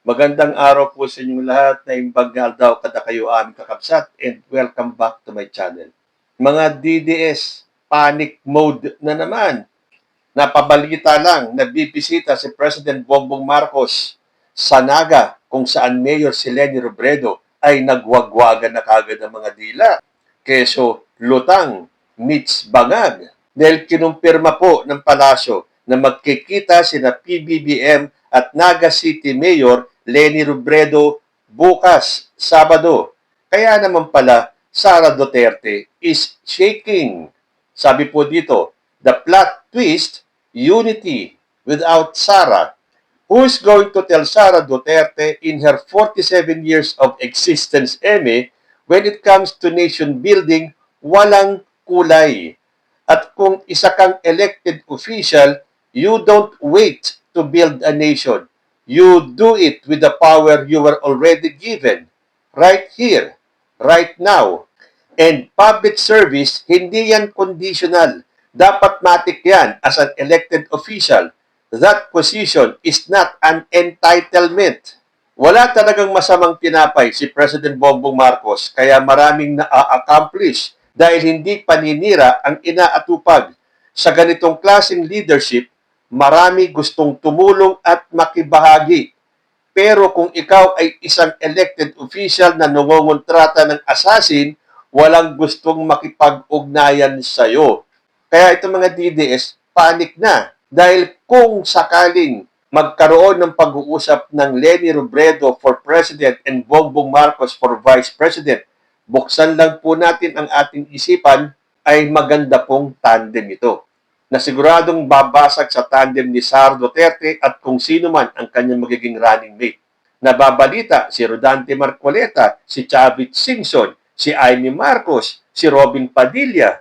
Magandang araw po sa inyong lahat na imbaggal daw kada kayo aming kakabsat and welcome back to my channel. Mga DDS, panic mode na naman. Napabalita lang na bibisita si President Bongbong Marcos sa Naga kung saan Mayor si Leni Robredo ay nagwagwagan na kagad ng mga dila. Keso lutang meets bangag dahil kinumpirma po ng palasyo na magkikita sina PBBM at Naga City Mayor Leni Robredo bukas, Sabado. Kaya naman pala, Sara Duterte is shaking. Sabi po dito, the plot twist, unity without Sara. Who is going to tell Sara Duterte in her 47 years of existence, Eme, when it comes to nation building, walang kulay? At kung isa kang elected official, you don't wait to build a nation. You do it with the power you were already given. Right here, right now. And public service, hindi yan conditional. Dapat matik yan as an elected official. That position is not an entitlement. Wala talagang masamang tinapay si President Bongbong Marcos kaya maraming na-accomplish dahil hindi paninira ang inaatupag. Sa ganitong klaseng leadership, marami gustong tumulong at makibahagi. Pero kung ikaw ay isang elected official na nangongontrata ng assassin, walang gustong makipag-ugnayan sa'yo. Kaya itong mga DDS, panic na. Dahil kung sakaling magkaroon ng pag-uusap ng Leni Robredo for President and Bongbong Marcos for Vice President, buksan lang po natin ang ating isipan, ay maganda pong tandem ito. Na siguradong babasag sa tandem ni Sara Duterte at kung sino man ang kanyang magiging running mate. Nababalita si Rodante Marcoleta, si Chavit Singson, si Amy Marcos, si Robin Padilla.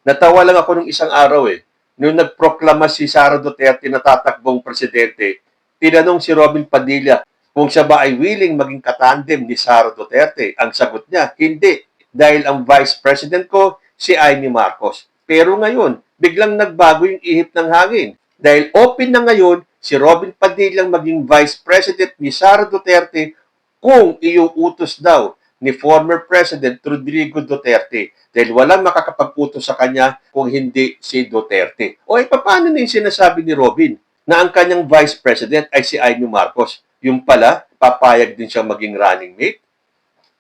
Natawa lang ako nung isang araw Nung nagproklama si Sara Duterte na tatakbong presidente, tinanong si Robin Padilla kung siya ba ay willing maging katandem ni Sara Duterte. Ang sagot niya, hindi. Dahil ang vice president ko, si Amy Marcos. Pero ngayon, biglang nagbago yung ihip ng hangin. Dahil open na ngayon, si Robin Padilla maging vice president ni Sara Duterte kung iuutos daw ni former President Rodrigo Duterte dahil walang makakapag-utos sa kanya kung hindi si Duterte. O paano na yung sinasabi ni Robin na ang kanyang Vice President ay si Amy Marcos? Yung pala, papayag din siyang maging running mate?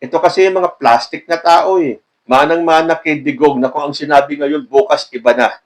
Ito kasi yung mga plastic na tao Manang-mana kay Digong na kung ang sinabi ngayon, bukas iba na.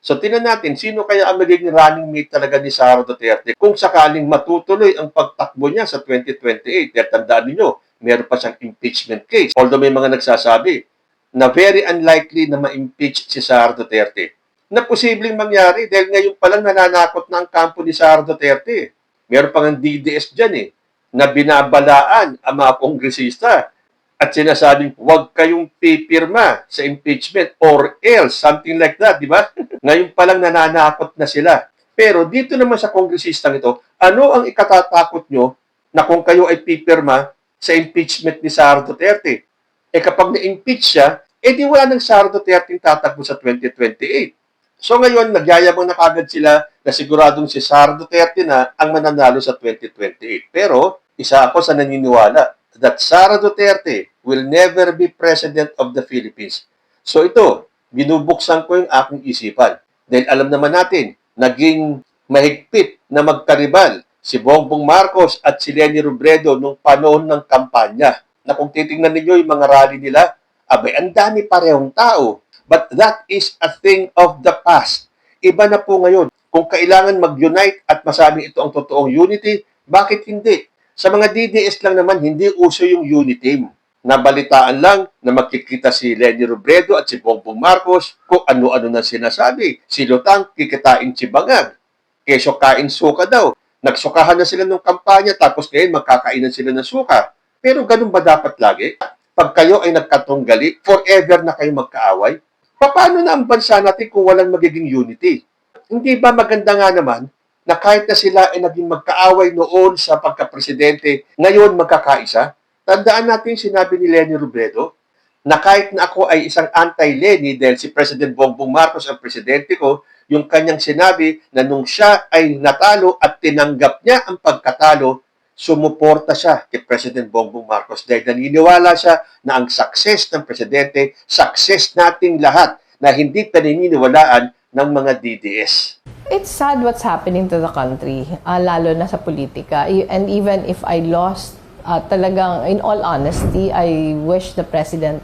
So, tinan natin, sino kaya ang magiging running mate talaga ni Sara Duterte kung sakaling matutuloy ang pagtakbo niya sa 2028. Kaya tandaan ninyo, meron pa siyang impeachment case. Although may mga nagsasabi na very unlikely na ma-impeach si Sara Duterte. Na posibleng mangyari dahil ngayon pa lang nananakot na ang kampo ni Sara Duterte. Meron pang ang DDS dyan na binabalaan ang mga kongresista at sinasabing huwag kayong pipirma sa impeachment or else, something like that, di ba? Ngayon pa lang nananakot na sila. Pero dito naman sa kongresistang ito, ano ang ikatatakot nyo na kung kayo ay pipirma sa impeachment ni Sara Duterte? Kapag na-impeach siya, di wala ng Sara Duterte tatakbo sa 2028. So ngayon, nagyayabang na kagad sila na siguradong si Sara Duterte na ang mananalo sa 2028. Pero isa ako sa naniniwala that Sara Duterte will never be President of the Philippines. So ito, binubuksan ko yung aking isipan. Dahil alam naman natin, naging mahigpit na magkaribal si Bongbong Marcos at si Leni Robredo nung panahon ng kampanya. Na kung titingnan ninyo yung mga rally nila, abay, ang dami parehong tao. But that is a thing of the past. Iba na po ngayon. Kung kailangan mag-unite at masabing ito ang totoong unity, bakit hindi? Sa mga DDS lang naman, hindi uso yung unity. Nabalitaan lang na magkikita si Leni Robredo at si Bongbong Marcos kung ano-ano na sinasabi. Si Lutang, kikitain si Bangag. Keso kain suka daw. Nagsukahan na sila ng kampanya tapos ngayon magkakainan sila ng suka. Pero ganun ba dapat lagi? Pag kayo ay nagkatunggali, forever na kayo magkaaway? Paano na ang bansa natin kung walang magiging unity? Hindi ba maganda nga naman na kahit na sila ay naging magkaaway noon sa pagka-presidente, ngayon magkakaisa? Tandaan natin sinabi ni Leni Robredo na kahit na ako ay isang anti-Leni dahil si President Bongbong Marcos ang presidente ko, yung kanyang sinabi na nung siya ay natalo at tinanggap niya ang pagkatalo, sumuporta siya kay President Bongbong Marcos dahil naniniwala siya na ang success ng presidente, success nating lahat na hindi paniniwalaan ng mga DDS. It's sad what's happening to the country, lalo na sa politika. And even if I lost, talagang, in all honesty, I wish the president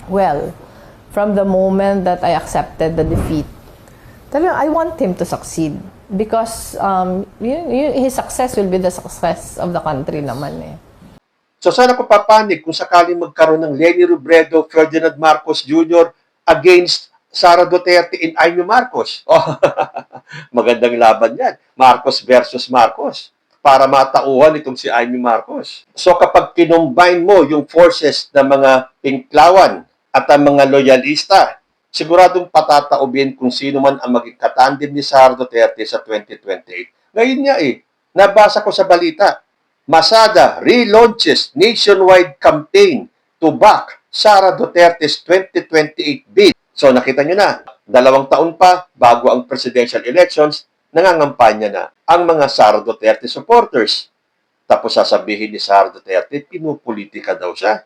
well. From the moment that I accepted the defeat, talagang I want him to succeed. Because his success will be the success of the country naman eh. So sana ko papanig kung sakaling magkaroon ng Leni Robredo, Ferdinand Marcos Jr. against Sara Duterte and Amy Marcos. Oh, magandang laban yan. Marcos versus Marcos. Para matauhan itong si Amy Marcos. So kapag kinumbine mo yung forces ng mga pinklawan at ang mga loyalista, siguradong patataubin kung sino man ang maging katandem ni Sara Duterte sa 2028. Ngayon nga nabasa ko sa balita, Masada relaunches nationwide campaign to back Sara Duterte's 2028 bid. So nakita nyo na, 2 taon pa bago ang presidential elections, nangangampanya na ang mga Sara Duterte supporters. Tapos sasabihin ni Sara Duterte, pinupolitika daw siya.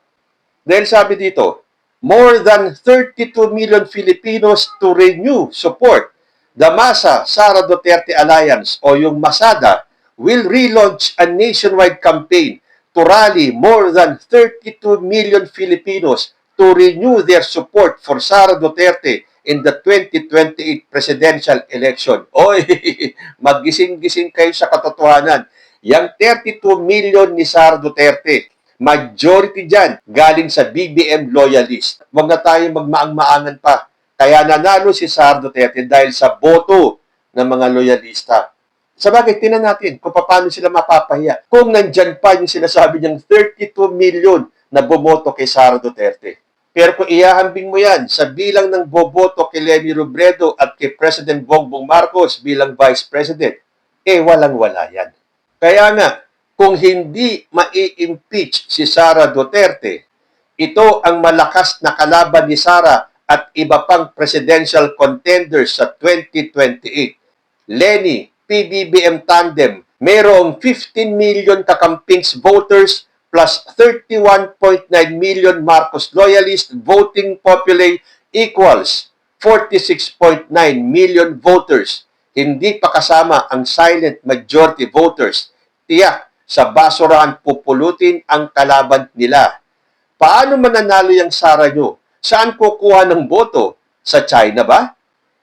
Dahil sabi dito, more than 32 million Filipinos to renew support. The Masa Sara Duterte Alliance o yung Masada will relaunch a nationwide campaign to rally more than 32 million Filipinos to renew their support for Sara Duterte in the 2028 presidential election. Oy, maggising-gising kayo sa katotohanan. Yang 32 million ni Sara Duterte, majority dyan galing sa BBM loyalist. Huwag na tayo magmaang-maangan pa. Kaya nanalo si Sara Duterte dahil sa boto ng mga loyalista. Sabagay, tinan natin kung paano sila mapapahiya. Kung nandyan pa yung sinasabi niyang 32 million na bumoto kay Sara Duterte. Pero kung ihahambing mo yan sa bilang ng boboto kay Leni Robredo at kay President Bongbong Marcos bilang Vice President, walang-wala yan. Kaya nga, kung hindi mai-impeach si Sara Duterte, ito ang malakas na kalaban ni Sara at iba pang presidential contenders sa 2028. Leni, PBBM tandem, mayroong 15 million kakampings voters plus 31.9 million Marcos loyalist voting populate equals 46.9 million voters. Hindi pa kasama ang silent majority voters. Tiyak, sa basurahan pupulutin ang kalaban nila. Paano mananalo yung Sara nyo? Saan kukuha ng boto? Sa China ba?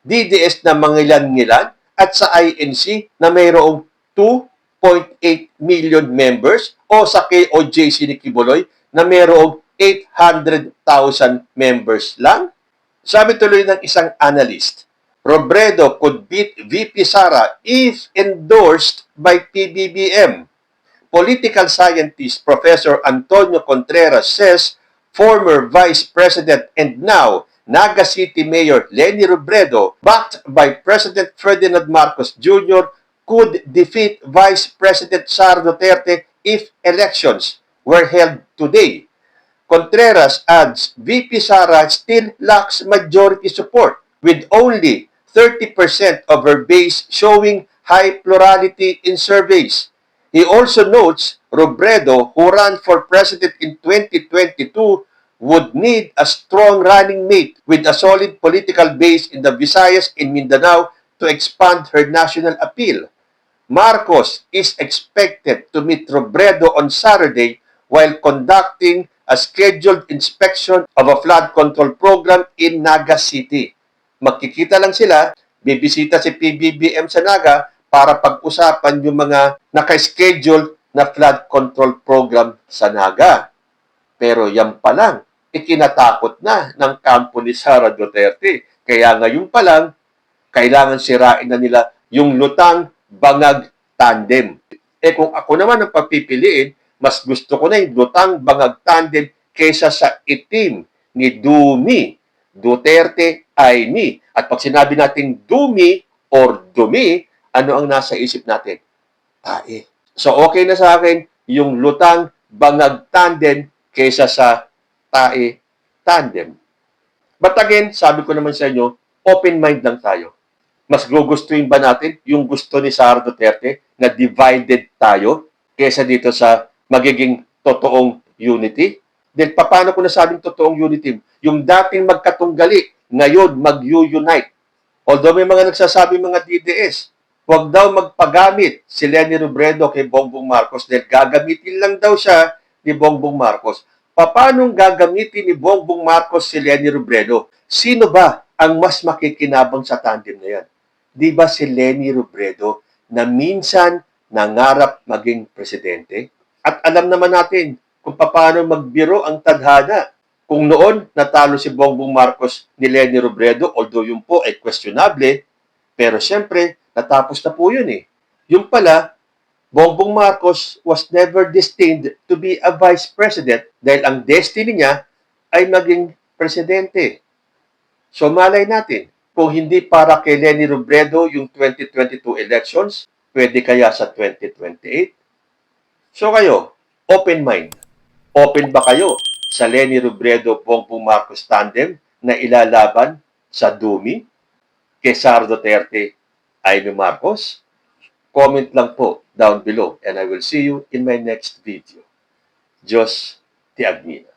DDS na mangilan-ngilan? At sa INC na mayroong 2.8 million members o sa KOJC ni Kibuloy na mayroong 800,000 members lang? Sabi tuloy ng isang analyst, Robredo could beat VP Sara if endorsed by PBBM. Political scientist Professor Antonio Contreras says former Vice President and now Naga City Mayor Leni Robredo, backed by President Ferdinand Marcos Jr., could defeat Vice President Sara Duterte if elections were held today. Contreras adds VP Sara still lacks majority support, with only 30% of her base showing high plurality in surveys. He also notes Robredo, who ran for president in 2022, would need a strong running mate with a solid political base in the Visayas and Mindanao to expand her national appeal. Marcos is expected to meet Robredo on Saturday while conducting a scheduled inspection of a flood control program in Naga City. Magkikita lang sila, bibisita si PBBM sa Naga para pag-usapan yung mga naka-schedule na flood control program sa Naga. Pero yan pa lang, ikinatakot na ng kampo ni Sara Duterte. Kaya ngayon pa lang, kailangan sirain na nila yung lutang-bangag tandem. Kung ako naman ang papipiliin, mas gusto ko na yung lutang-bangag tandem kaysa sa itim ni Dumi. Duterte ay ni. At pag sinabi natin Dumi or Dumi, ano ang nasa isip natin? Tae. So okay na sa akin yung lutang-bangag tandem kaysa sa tae tandem. But again, sabi ko naman sa inyo, open mind lang tayo. Mas gugustuhin ba natin yung gusto ni Sara Duterte na divided tayo? kesa dito sa magiging totoong unity. Then paano ko nasabing totoong unity? Yung dating magkatunggali, ngayon mag-unite. Although may mga nagsasabi mga DDS, huwag daw magpagamit si Leni Robredo kay Bongbong Marcos dahil gagamitin lang daw siya ni Bongbong Marcos. Paano gagamitin ni Bongbong Marcos si Leni Robredo? Sino ba ang mas makikinabang sa tandem na yan? Di ba si Leni Robredo na minsan nangarap maging presidente? At alam naman natin kung paano magbiro ang tadhana. Kung noon natalo si Bongbong Marcos ni Leni Robredo, although yun po ay questionable, pero siyempre, natapos na po yun eh. Yung pala, Bongbong Marcos was never destined to be a vice president dahil ang destiny niya ay maging presidente. So malay natin, kung hindi para kay Leni Robredo yung 2022 elections, pwede kaya sa 2028? So kayo, open mind. Open ba kayo sa Leni Robredo-Bongbong Marcos tandem na ilalaban sa Dumi kay Sara Duterte, Amy Marcos? Comment lang po down below and I will see you in my next video. Diyos ti Agmina.